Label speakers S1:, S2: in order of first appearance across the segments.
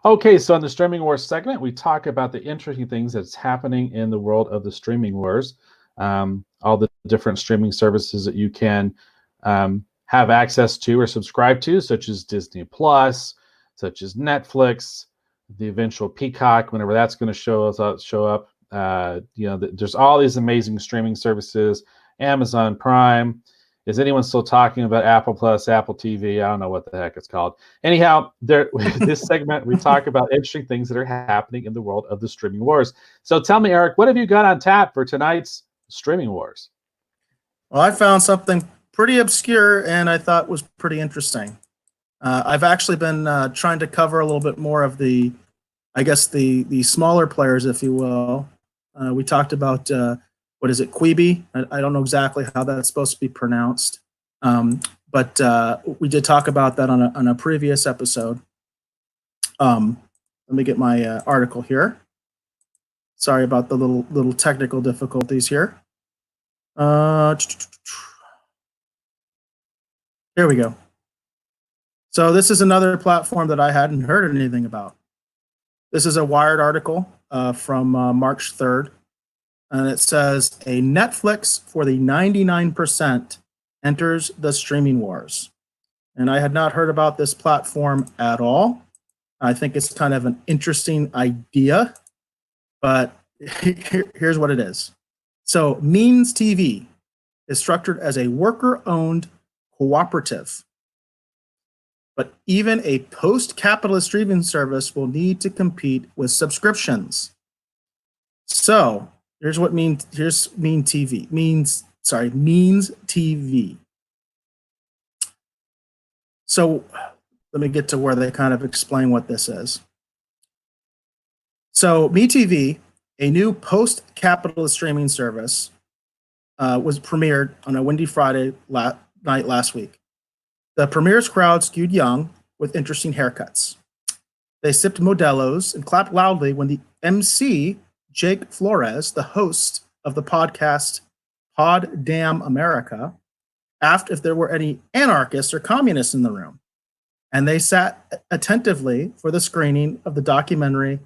S1: Okay, so on the Streaming Wars segment, we talk about the interesting things that's happening in the world of the streaming wars, all the different streaming services that you can have access to or subscribe to, such as Disney Plus, such as Netflix, the eventual Peacock, whenever that's going to show up. There's all these amazing streaming services, Amazon Prime. Is anyone still talking about Apple Plus, Apple TV? I don't know what the heck it's called. Anyhow, this segment, we talk about interesting things that are happening in the world of the streaming wars. So tell me, Eric, what have you got on tap for tonight's streaming wars?
S2: Well, I found something pretty obscure and I thought was pretty interesting. I've actually been trying to cover a little bit more of the smaller players, if you will. We talked about what is it, Quibi? I don't know exactly how that's supposed to be pronounced, but we did talk about that on a previous episode. Let me get my article here. Sorry about the little technical difficulties here. Here we go. So this is another platform that I hadn't heard anything about. This is a Wired article from March 3rd. And it says, a Netflix for the 99% enters the streaming wars. And I had not heard about this platform at all. I think it's kind of an interesting idea, but here's what it is. So Means TV is structured as a worker-owned cooperative. But even a post-capitalist streaming service will need to compete with subscriptions. So here's Means TV. Means TV. So let me get to where they kind of explain what this is. So MeTV, a new post-capitalist streaming service, was premiered on a windy Friday night last week. The premiere's crowd skewed young with interesting haircuts. They sipped Modelo's and clapped loudly when the MC, Jake Flores, the host of the podcast Pod Damn America, asked if there were any anarchists or communists in the room. And they sat attentively for the screening of the documentary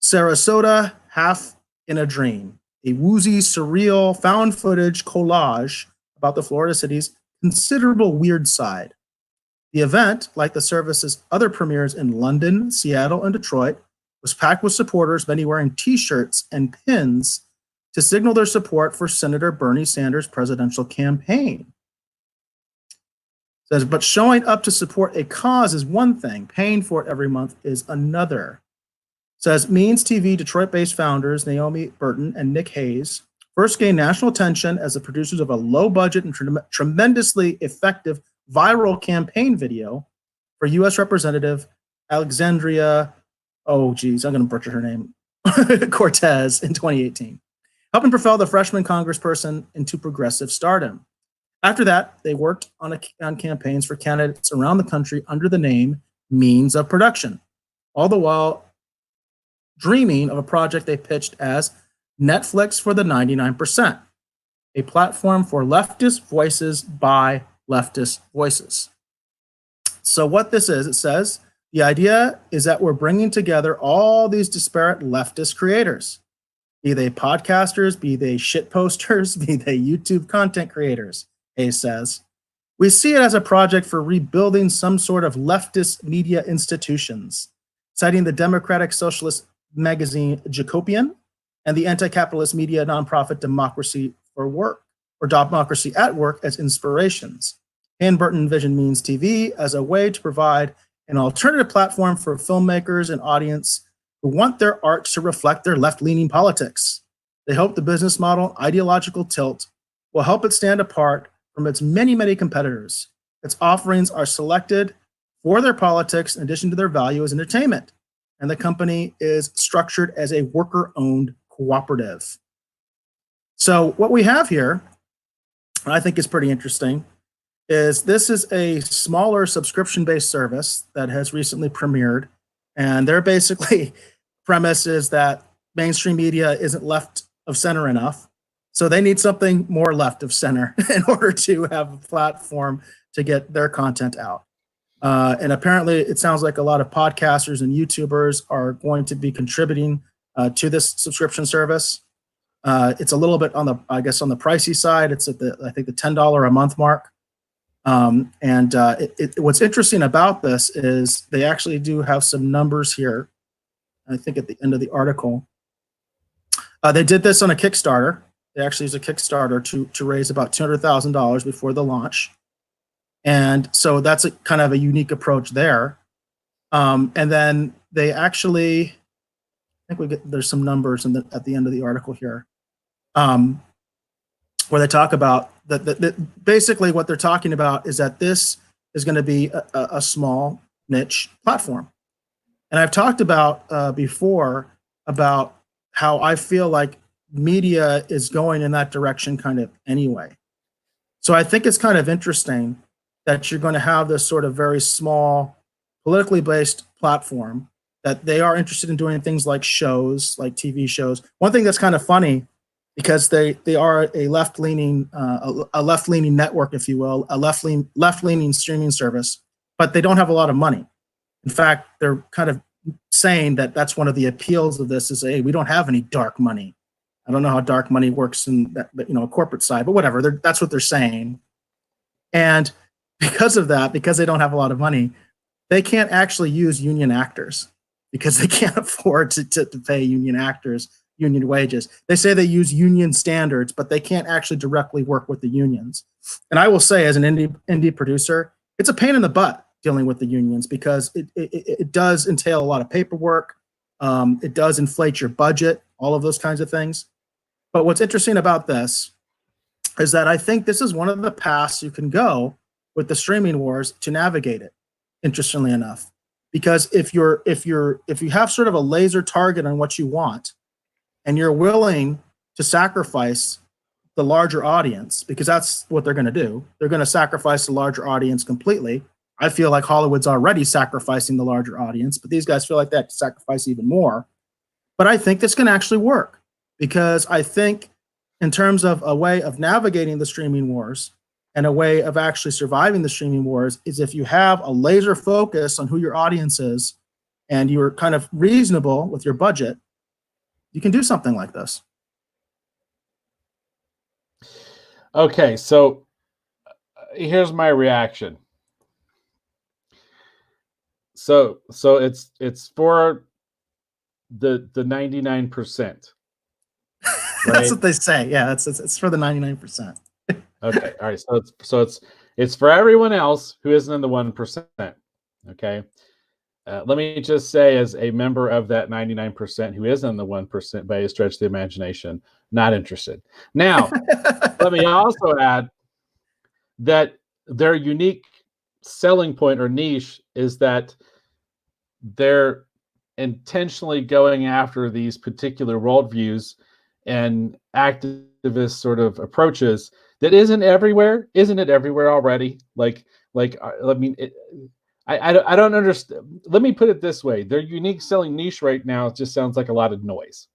S2: Sarasota Half in a Dream, a woozy, surreal, found footage collage about the Florida city's considerable weird side. The event, like the service's other premieres in London, Seattle, and Detroit, was packed with supporters, many wearing T-shirts and pins to signal their support for Senator Bernie Sanders' presidential campaign. It says, but showing up to support a cause is one thing, paying for it every month is another. It says Means TV Detroit-based founders Naomi Burton and Nick Hayes first gained national attention as the producers of a low-budget and tremendously effective viral campaign video for U.S. Representative Alexandria, I'm going to butcher her name, Cortez in 2018, helping propel the freshman congressperson into progressive stardom. After that, they worked on campaigns for candidates around the country under the name Means of Production, all the while dreaming of a project they pitched as Netflix for the 99%, a platform for leftist voices by leftist voices. So what this is, it says, the idea is that we're bringing together all these disparate leftist creators, be they podcasters, be they shit posters, be they YouTube content creators, Hayes says. We see it as a project for rebuilding some sort of leftist media institutions, citing the Democratic Socialist magazine Jacobian and the anti-capitalist media nonprofit Democracy for Work, or Democracy at Work, as inspirations. And Burton envisioned Means TV as a way to provide an alternative platform for filmmakers and audience who want their art to reflect their left-leaning politics. They hope the business model ideological tilt will help it stand apart from its many, many competitors. Its offerings are selected for their politics in addition to their value as entertainment. And the company is structured as a worker-owned cooperative. So what we have here, I think is pretty interesting, is this is a smaller subscription-based service that has recently premiered. And their basically premise is that mainstream media isn't left of center enough. So they need something more left of center in order to have a platform to get their content out. And apparently, it sounds like a lot of podcasters and YouTubers are going to be contributing to this subscription service. It's a little bit on the, I guess, on the pricey side. It's at the, I think, the $10 a month mark. What's interesting about this is they actually do have some numbers here. I think at the end of the article, they did this on a Kickstarter. They actually used a Kickstarter to raise about $200,000 before the launch. And so that's a kind of a unique approach there. And then they actually, I think there's some numbers at the end of the article here, where they talk about that basically what they're talking about is that this is going to be a small niche platform. And I've talked about before about how I feel like media is going in that direction kind of anyway. So I think it's kind of interesting that you're going to have this sort of very small, politically based platform that they are interested in doing things like shows, like TV shows. One thing that's kind of funny, because they are a left-leaning network, if you will, a left-leaning streaming service, but they don't have a lot of money. In fact, they're kind of saying that that's one of the appeals of this is, hey, we don't have any dark money. I don't know how dark money works in that, a corporate side, but whatever. That's what they're saying. And because of that, because they don't have a lot of money, they can't actually use union actors because they can't afford to pay union actors union wages. They say they use union standards, but they can't actually directly work with the unions. And I will say, as an indie producer, it's a pain in the butt dealing with the unions because it does entail a lot of paperwork. It does inflate your budget, all of those kinds of things. But what's interesting about this is that I think this is one of the paths you can go with the streaming wars to navigate it, interestingly enough. Because if you have sort of a laser target on what you want, and you're willing to sacrifice the larger audience, because that's what they're going to do. They're going to sacrifice the larger audience completely. I feel like Hollywood's already sacrificing the larger audience, but these guys feel like they have to sacrifice even more. But I think this can actually work, because I think in terms of a way of navigating the streaming wars and a way of actually surviving the streaming wars is if you have a laser focus on who your audience is and you're kind of reasonable with your budget, you can do something like this.
S1: Okay, so here's my reaction. So it's for the 99%. Right?
S2: That's what they say. Yeah, it's for the 99%.
S1: Okay, all right. So it's for everyone else who isn't in the 1%. Okay. Let me just say, as a member of that 99% who is in the 1% by a stretch of the imagination, not interested. Now, let me also add that their unique selling point or niche is that they're intentionally going after these particular worldviews and activist sort of approaches that isn't it everywhere already? I mean, I don't understand. Let me put it this way: their unique selling niche right now just sounds like a lot of noise.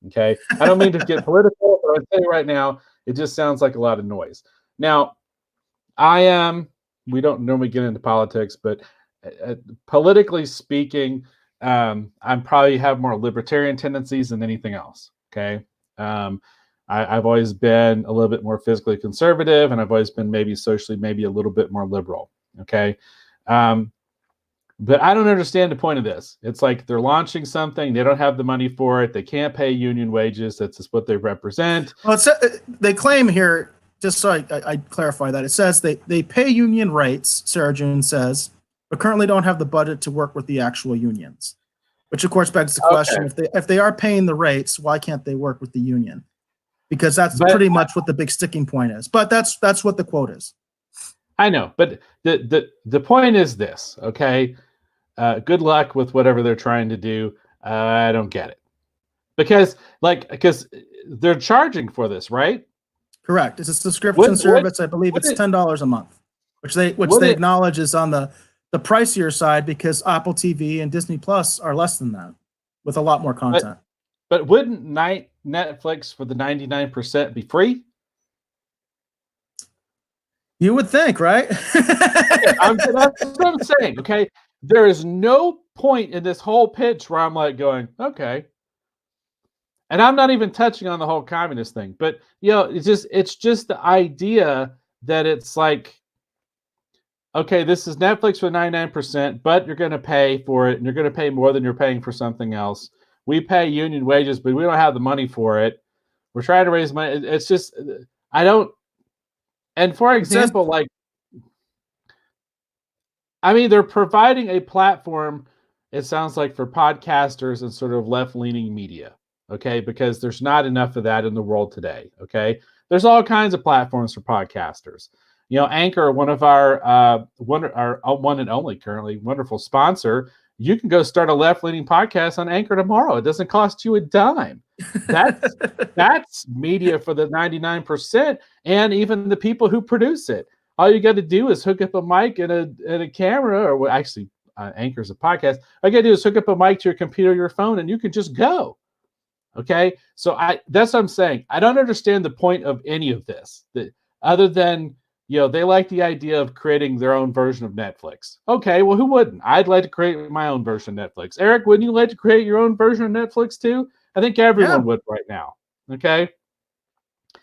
S1: Okay, I don't mean to get political, but I say right now it just sounds like a lot of noise. Now, we don't normally get into politics, but politically speaking, I probably have more libertarian tendencies than anything else. Okay. I've always been a little bit more physically conservative, and I've always been maybe socially, maybe a little bit more liberal. Okay. But I don't understand the point of this. It's like they're launching something. They don't have the money for it. They can't pay union wages. That's just what they represent.
S2: Well, they claim here, just so I clarify that, it says they pay union rates, Sarah June says, but currently don't have the budget to work with the actual unions. Which, of course, begs the question, if they are paying the rates, why can't they work with the union? Because that's pretty much what the big sticking point is. But that's what the quote is.
S1: I know, but the point is this, okay? Good luck with whatever they're trying to do. I don't get it. Because they're charging for this, right?
S2: Correct. It's a subscription service. I believe it's $10 a month, which they acknowledge is on the pricier side because Apple TV and Disney Plus are less than that with a lot more content.
S1: But wouldn't Netflix for the 99% be free?
S2: You would think, right?
S1: Okay, that's what I'm saying. Okay, there is no point in this whole pitch where I'm like going, okay, and I'm not even touching on the whole communist thing, but it's just the idea that it's like, okay, this is Netflix for 99%, but you're going to pay for it, and you're going to pay more than you're paying for something else. We pay union wages, but we don't have the money for it. We're trying to raise money. It's just, I don't. And for
S2: It says,
S1: example, like, I mean, they're providing a platform, it sounds like, for podcasters and sort of left leaning media, okay? Because there's not enough of that in the world today, okay? There's all kinds of platforms for podcasters. Anchor, one of our one and only currently wonderful sponsor, you can go start a left leaning podcast on Anchor tomorrow. It doesn't cost you a dime. That's that's media for the 99%, and even the people who produce it. All you got to do is hook up a mic and a camera, or well, actually, Anchor's a podcast. All you got to do is hook up a mic to your computer, or your phone, and you can just go. Okay, so that's what I'm saying. I don't understand the point of any of this, other than they like the idea of creating their own version of Netflix. Okay, well, who wouldn't? I'd like to create my own version of Netflix. Eric, wouldn't you like to create your own version of Netflix too? I think everyone
S2: yeah.
S1: would right now. Okay.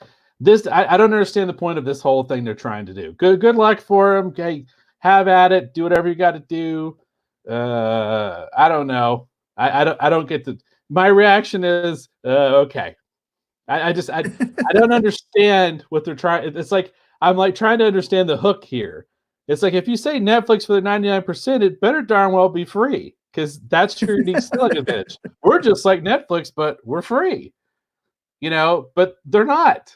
S1: I don't understand the point of this whole thing they're trying to do. Good luck for them. Okay, have at it. Do whatever you got to do. I don't know. I don't get the. My reaction is okay. I don't understand what they're trying. It's like I'm like trying to understand the hook here. It's like if you say Netflix for the 99%, it better darn well be free, because that's your unique selling advantage. We're just like Netflix, but we're free. But they're not.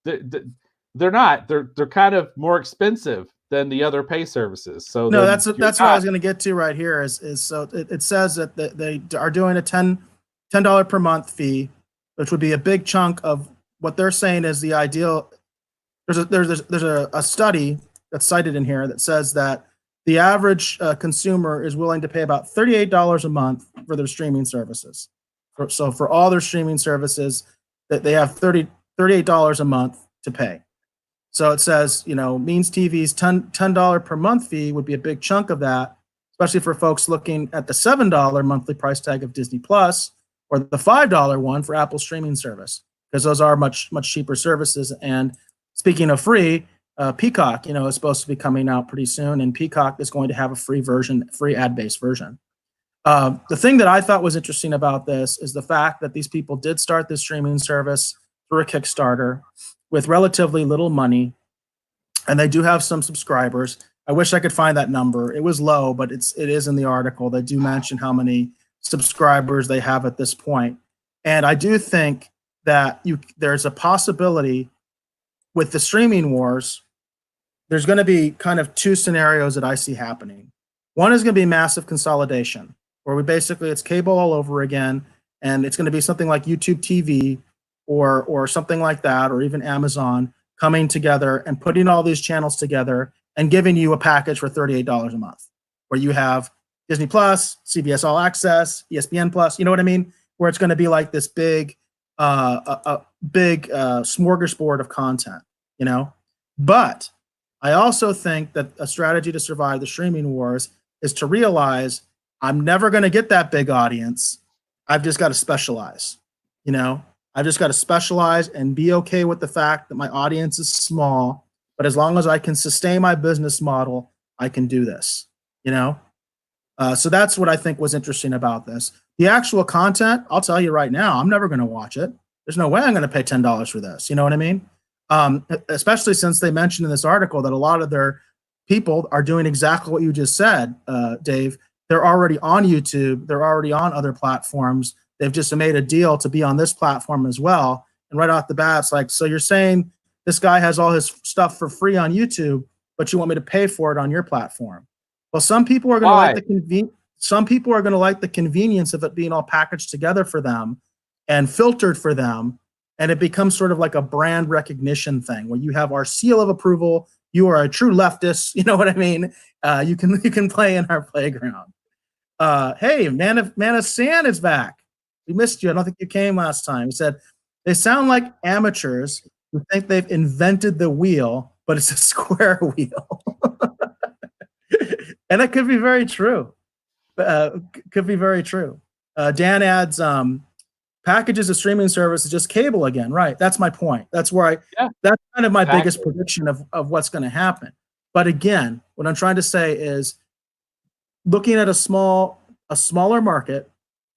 S1: They're not. They're kind of more expensive than the other pay services. So
S2: No,
S1: then
S2: that's what I was going to get to right here. Is so it says that they are doing a $10 per month fee, which would be a big chunk of what they're saying is the ideal. There's a study that's cited in here that says that the average consumer is willing to pay about $38 a month for their streaming services. So for all their streaming services, that they have $38 a month to pay. So it says, Means TV's $10 per month fee would be a big chunk of that, especially for folks looking at the $7 monthly price tag of Disney Plus or the $5 one for Apple streaming service, because those are much cheaper services. And speaking of free, Peacock, is supposed to be coming out pretty soon, and Peacock is going to have a free ad-based version. The thing that I thought was interesting about this is the fact that these people did start this streaming service through a Kickstarter with relatively little money, and they do have some subscribers. I wish I could find that number. It was low, but it is in the article. They do mention how many subscribers they have at this point. And I do think that there's a possibility with the streaming wars, there's going to be kind of two scenarios that I see happening. One is going to be massive consolidation, where it's cable all over again, and it's going to be something like YouTube TV or something like that, or even Amazon coming together and putting all these channels together and giving you a package for $38 a month, where you have Disney Plus, CBS All Access, ESPN Plus. You know what I mean? Where it's going to be like this big smorgasbord of content. But I also think that a strategy to survive the streaming wars is to realize I'm never going to get that big audience. I've just got to specialize. I've just got to specialize and be okay with the fact that my audience is small. But as long as I can sustain my business model, I can do this. So that's what I think was interesting about this. The actual content, I'll tell you right now, I'm never going to watch it. There's no way I'm going to pay $10 for this. You know what I mean? Especially since they mentioned in this article that a lot of their people are doing exactly what you just said, Dave. They're already on YouTube. They're already on other platforms. They've just made a deal to be on this platform as well. And right off the bat, it's like, so you're saying this guy has all his stuff for free on YouTube, but you want me to pay for it on your platform? Well, some people are going to like the convenience of it being all packaged together for them and filtered for them. And it becomes sort of like a brand recognition thing where you have our seal of approval. You are a true leftist. You know what I mean? You can play in our playground. Hey, Man of Sand is back. We missed you. I don't think you came last time. He said, they sound like amateurs who think they've invented the wheel, but it's a square wheel. And that could be very true. Could be very true. Dan adds packages of streaming service is just cable again. Right. That's my point. That's where that's kind of my biggest prediction of what's going to happen. But again, what I'm trying to say is looking at a smaller market,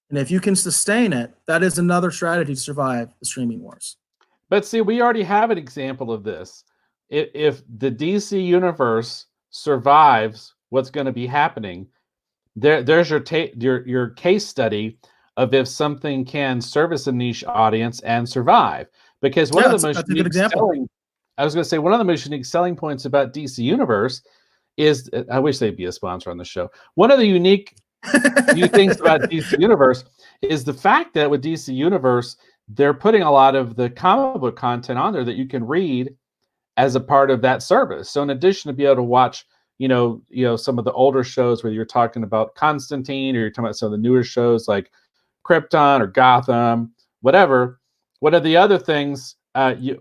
S2: and if you can sustain it, that is another strategy to survive the streaming wars.
S1: But see, we already have an example of this. If the DC universe survives what's going to be happening, there's your case study of if something can service a niche audience and survive. Because one of the most unique selling, I was going to say, one of the most unique selling points about DC Universe is, I wish they'd be a sponsor on the show. One of the unique new things about DC Universe is the fact that with DC Universe, they're putting a lot of the comic book content on there that you can read as a part of that service. So in addition to be able to watch, you know, some of the older shows where you're talking about Constantine, or you're talking about some of the newer shows like Krypton or Gotham, whatever. What are the other things? Actually,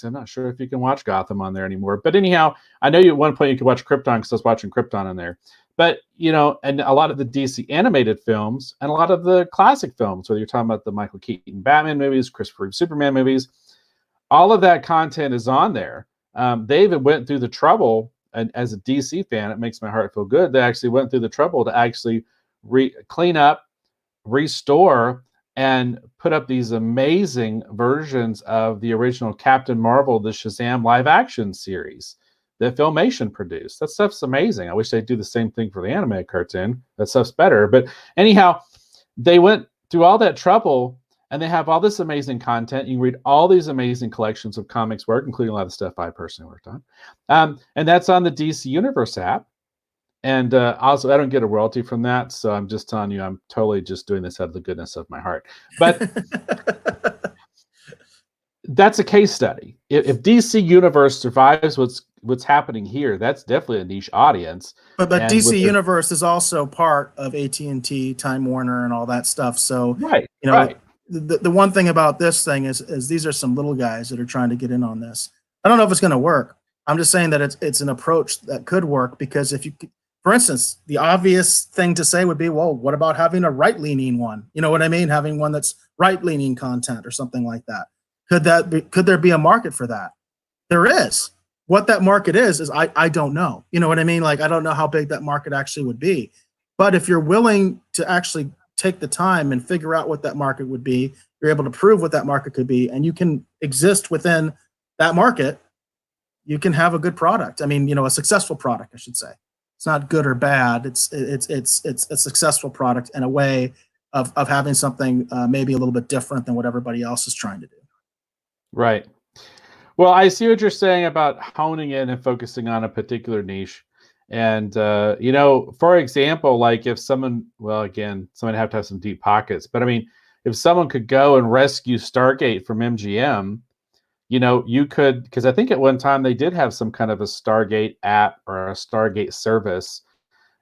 S1: I'm not sure if you can watch Gotham on there anymore. But anyhow, I know at one point you could watch Krypton because I was watching Krypton on there. But, you know, and a lot of the DC animated films and a lot of the classic films, whether you're talking about the Michael Keaton Batman movies, Christopher Reeve Superman movies, all of that content is on there. They even went through the trouble, and as a DC fan, it makes my heart feel good. They actually went through the trouble to actually clean up, restore, and put up these amazing versions of the original Captain Marvel, the Shazam live action series that Filmation produced. That stuff's amazing. I wish they'd do the same thing for the anime cartoon. That stuff's better. But anyhow, they went through all that trouble, and they have all this amazing content. You can read all these amazing collections of comics work, including a lot of stuff I personally worked on. And that's on the DC Universe app. And also, I don't get a royalty from that. So I'm just telling you, I'm totally just doing this out of the goodness of my heart. But that's a case study. If DC Universe survives what's happening here, that's definitely a niche audience.
S2: But DC Universe is also part of AT&T, Time Warner, and all that stuff. So the one thing about this thing is these are some little guys that are trying to get in on this. I don't know if it's going to work. I'm just saying that it's an approach that could work, because if you, for instance, the obvious thing to say would be, well, what about having a right-leaning one? You know what I mean? Having one that's right-leaning content or something like that. Could there be a market for that? There is. What that market is I don't know. You know what I mean? Like, I don't know how big that market actually would be. But if you're willing to actually take the time and figure out what that market would be, you're able to prove what that market could be, and you can exist within that market, you can have a good product. I mean, you know, a successful product, I should say. It's not good or bad. It's a successful product in a way of having something maybe a little bit different than what everybody else is trying to do.
S1: Right. Well, I see what you're saying about honing in and focusing on a particular niche. And, you know, for example, like if someone, well, again, someone have to have some deep pockets. But I mean, if someone could go and rescue Stargate from MGM, you know, you could, because I think at one time they did have some kind of a Stargate app or a Stargate service.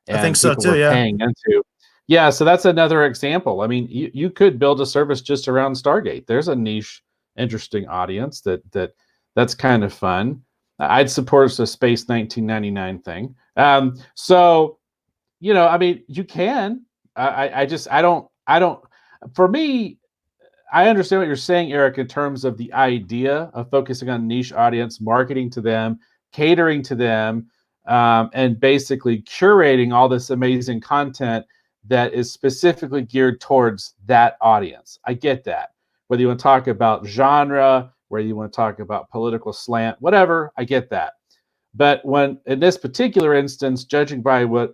S1: And
S2: I think so too,
S1: paying into. Yeah, so that's another example. I mean, you could build a service just around Stargate. There's a niche, interesting audience that's kind of fun. I'd support a Space 1999 thing. So, you know, I mean, you can. I don't. For me, I understand what you're saying, Eric, in terms of the idea of focusing on niche audience, marketing to them, catering to them, and basically curating all this amazing content that is specifically geared towards that audience. I get that. Whether you want to talk about genre, whether you want to talk about political slant, whatever, I get that. But when, in this particular instance, judging by what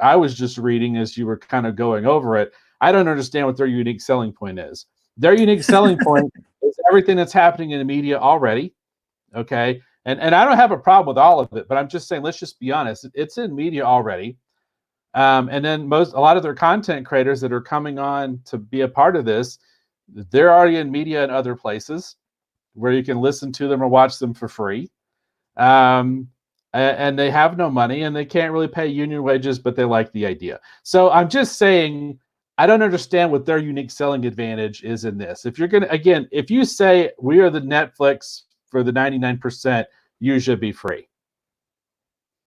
S1: I was just reading as you were kind of going over it, I don't understand what their unique selling point is. Their unique selling point is everything that's happening in the media already, okay? And I don't have a problem with all of it, but I'm just saying, let's just be honest. It's in media already. And then a lot of their content creators that are coming on to be a part of this, they're already in media and other places where you can listen to them or watch them for free. And they have no money and they can't really pay union wages, but they like the idea. So I'm just saying, I don't understand what their unique selling advantage is in this. If you're going to, again, if you say we are the Netflix for the 99%, you should be free.